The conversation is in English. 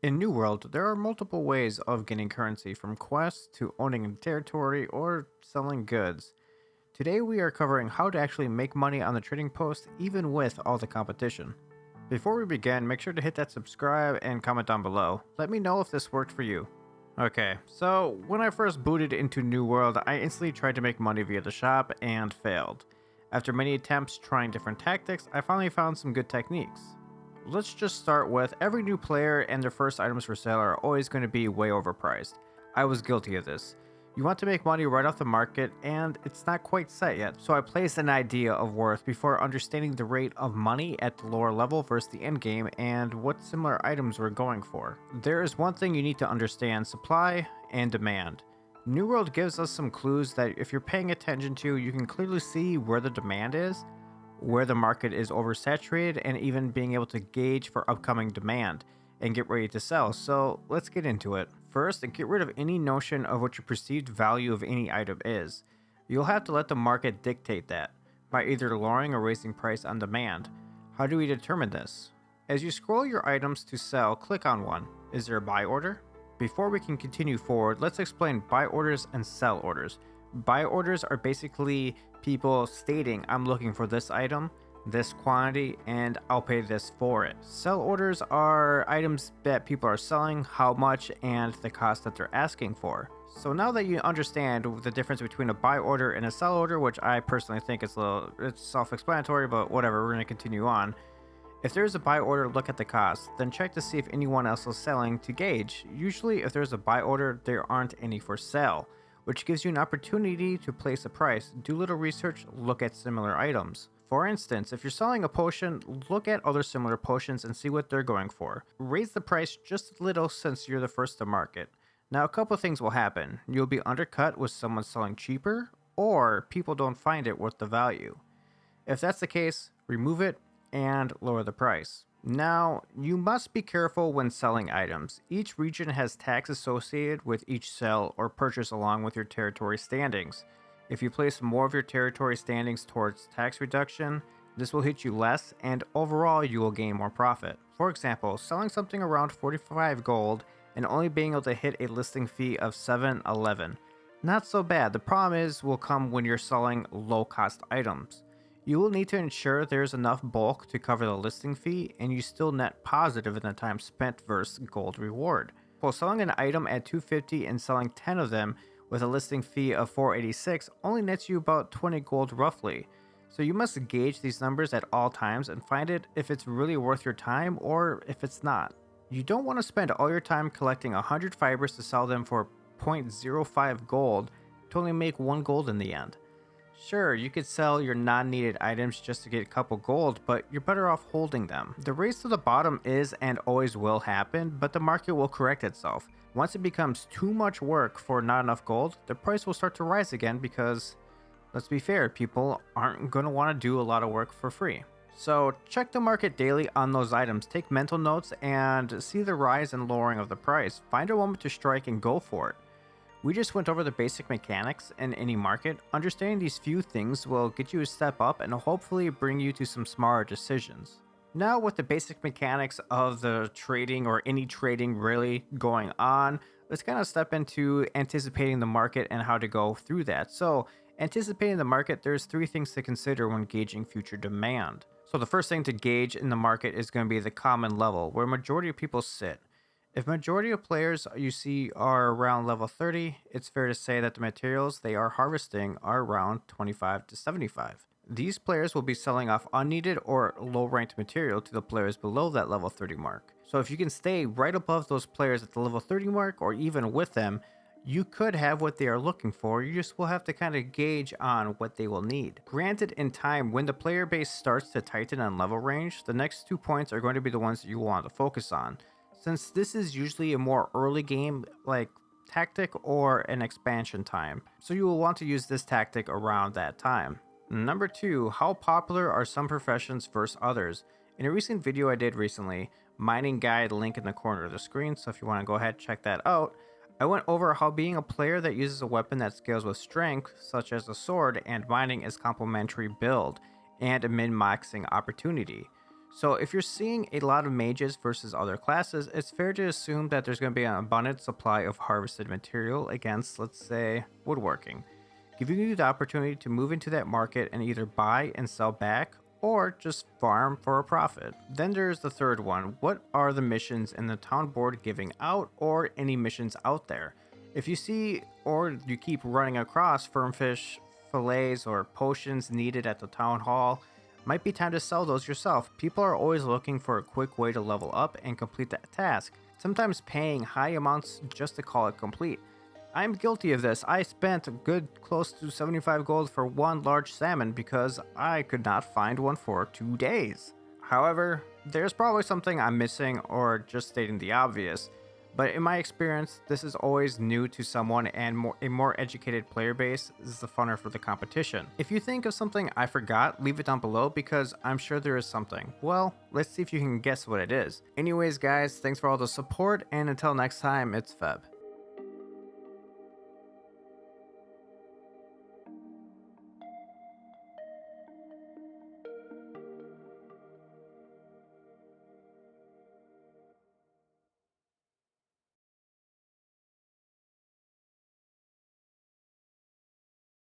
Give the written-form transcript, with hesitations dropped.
In New World, there are multiple ways of getting currency from quests to owning a territory or selling goods. Today we are covering how to actually make money on the trading post even with all the competition. Before we begin, make sure to hit that subscribe and comment down below. Let me know if this worked for you. Okay, so when I first booted into New World, I instantly tried to make money via the shop and failed. After many attempts trying different tactics, I finally found some good techniques. Let's just start with every new player and their first items for sale are always going to be way overpriced. I was guilty of this. You want to make money right off the market and it's not quite set yet, so I placed an idea of worth before understanding the rate of money at the lower level versus the end game and what similar items we're going for. There is one thing you need to understand: supply and demand. New World gives us some clues that if you're paying attention to, you can clearly see where the demand is, where the market is oversaturated, and even being able to gauge for upcoming demand and get ready to sell. So let's get into it. First, get rid of any notion of what your perceived value of any item is. You'll have to let the market dictate that by either lowering or raising price on demand. How do we determine this? As you scroll your items to sell, click on one. Is there a buy order? Before we can continue forward, let's explain buy orders and sell orders. Buy orders are basically people stating, I'm looking for this item, this quantity, and I'll pay this for it. Sell orders are items that people are selling, how much, and the cost that they're asking for. So now that you understand the difference between a buy order and a sell order, which I personally think is it's self-explanatory, but whatever, we're going to continue on. If there's a buy order, look at the cost, then check to see if anyone else is selling to gauge. Usually if there's a buy order, there aren't any for sale, which gives you an opportunity to place a price. Do little research, look at similar items. For instance, if you're selling a potion, look at other similar potions and see what they're going for. Raise the price just a little since you're the first to market. Now a couple things will happen. You'll be undercut with someone selling cheaper, or people don't find it worth the value. If that's the case, remove it and lower the price. Now, you must be careful when selling items. Each region has tax associated with each sell or purchase along with your territory standings. If you place more of your territory standings towards tax reduction, this will hit you less and overall you will gain more profit. For example, selling something around 45 gold and only being able to hit a listing fee of 711. Not so bad. The problem will come when you're selling low cost items. You will need to ensure there's enough bulk to cover the listing fee and you still net positive in the time spent versus gold reward. While selling an item at 250 and selling 10 of them with a listing fee of 486 only nets you about 20 gold roughly. So you must gauge these numbers at all times and find it if it's really worth your time or if it's not. You don't want to spend all your time collecting 100 fibers to sell them for 0.05 gold to only make 1 gold in the end. Sure, you could sell your non-needed items just to get a couple gold, but you're better off holding them. The race to the bottom is and always will happen, but the market will correct itself. Once it becomes too much work for not enough gold, the price will start to rise again because, let's be fair, people aren't going to want to do a lot of work for free. So check the market daily on those items, take mental notes, and see the rise and lowering of the price. Find a moment to strike and go for it. We just went over the basic mechanics in any market. Understanding these few things will get you a step up and hopefully bring you to some smarter decisions. Now with the basic mechanics of the trading or any trading really going on, let's kind of step into anticipating the market and how to go through that. So anticipating the market, there's 3 things to consider when gauging future demand. So the first thing to gauge in the market is going to be the common level, where majority of people sit. If majority of players you see are around level 30, it's fair to say that the materials they are harvesting are around 25 to 75. These players will be selling off unneeded or low ranked material to the players below that level 30 mark. So if you can stay right above those players at the level 30 mark or even with them, you could have what they are looking for. You just will have to kind of gauge on what they will need. Granted, in time, when the player base starts to tighten on level range, the next 2 points are going to be the ones that you want to focus on, since this is usually a more early game like tactic or an expansion time. So you will want to use this tactic around that time. Number 2, how popular are some professions versus others? In a recent video I did recently, mining guide, link in the corner of the screen, so if you want to go ahead check that out, I went over how being a player that uses a weapon that scales with strength, such as a sword, and mining is complementary build and a min-maxing opportunity. So if you're seeing a lot of mages versus other classes, it's fair to assume that there's going to be an abundant supply of harvested material against, let's say, woodworking, giving you the opportunity to move into that market and either buy and sell back or just farm for a profit. Then there's the third one. What are the missions in the town board giving out, or any missions out there? If you see or you keep running across firmfish, fillets, or potions needed at the town hall, might be time to sell those yourself. People are always looking for a quick way to level up and complete that task, sometimes paying high amounts just to call it complete. I'm guilty of this. I spent a good close to 75 gold for one large salmon because I could not find one for 2 days. However, there's probably something I'm missing or just stating the obvious. But in my experience, this is always new to someone, and a more educated player base is the funner for the competition. If you think of something I forgot, leave it down below because I'm sure there is something. Well, let's see if you can guess what it is. Anyways guys, thanks for all the support, and until next time, it's Feb.